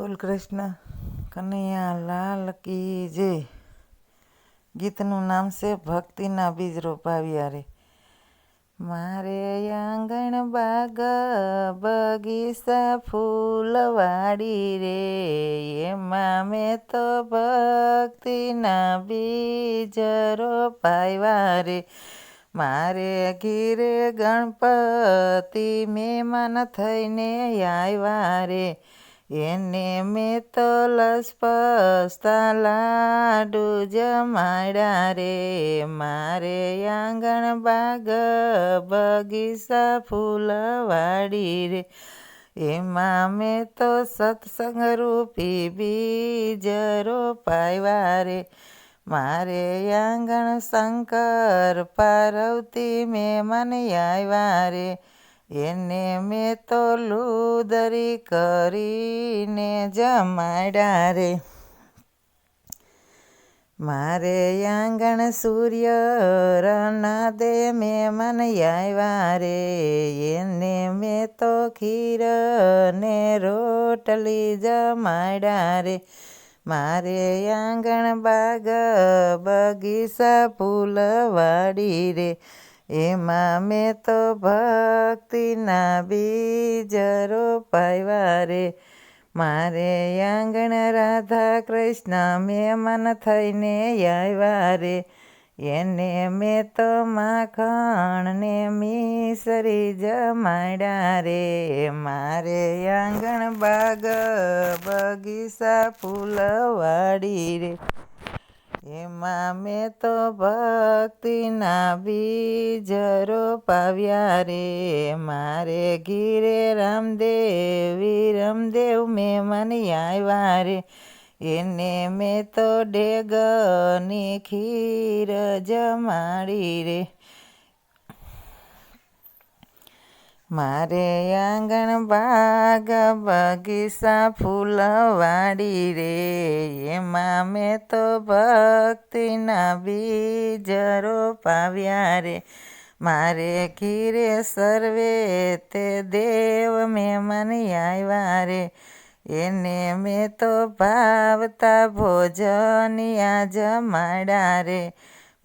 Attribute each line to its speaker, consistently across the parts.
Speaker 1: બોલ કૃષ્ણ કનૈયા લાલ કી જય. ગીતનું નામ છે ભક્તિના બીજ રોપાવ્યા રે. મારે આંગણ બાગ બગીચા ફૂલવાડી રે, એમાં મેં તો ભક્તિના બીજ રોપાવ્યા રે. મારે ઘીરે ગણપતિ મહેમાન થઈને આવ્યા રે, એને મેં તો લસપસતા લાડુ જમાડ્યા રે. મારે આંગણ બાગ બગીચા ફૂલવાડી રે, એમાં મેં તો સત્સંગ રૂપી બીજ રોપાવ્યા રે. મારે આંગણ શંકર પાર્વતી મહેમાન આવ્યા રે, એને મેં તો લુદરી કરીને જમાડ્યા રે. મારે આંગણ સૂર્ય રનાદે મહેમાન આવ્યા રે, એને મેં તો ખીર ને રોટલી જમાડ્યા રે. મારે આંગણ બાગ બગીચા ફૂલવાડી રે, એમાં મેં તો ભક્તિના બીજ રોપાવ્યા રે. મારે આંગણ રાધા કૃષ્ણ મહેમાન થઈને આવ્યા રે, એને મેં તો માખણ ને મિસરી જમાડ્યા રે. મારે આંગણ બાગ બગીચા ફૂલવાડી રે, એમાં મેં તો ભક્તિના બીજ રોપાવ્યા રે. મારે ઘીરે રામદેવ મહેમાન આવ્યા રે, એને મેં તો ડેગની ખીર જમાડી રે. મારે આંગણ બાગ બગીચા ફૂલવાડી રે, એમાં મેં તો ભક્તિના બીજ રોપાવ્યા રે. મારે ઘીરે સર્વે તે દેવ મહેમાન આવ્યા રે, એને મેં તો ભાવતા ભોજનિયા જમાડ્યા રે.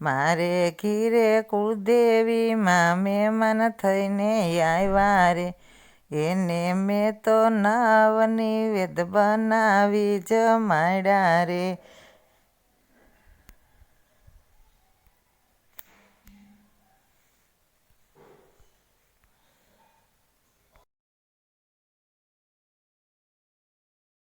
Speaker 1: મારે ઘીરે કુળદેવીમાં મહેમાન થઈને આવ્યા રે, એને મેં તો નવનિવેદ બનાવી જમાડ્યા રે.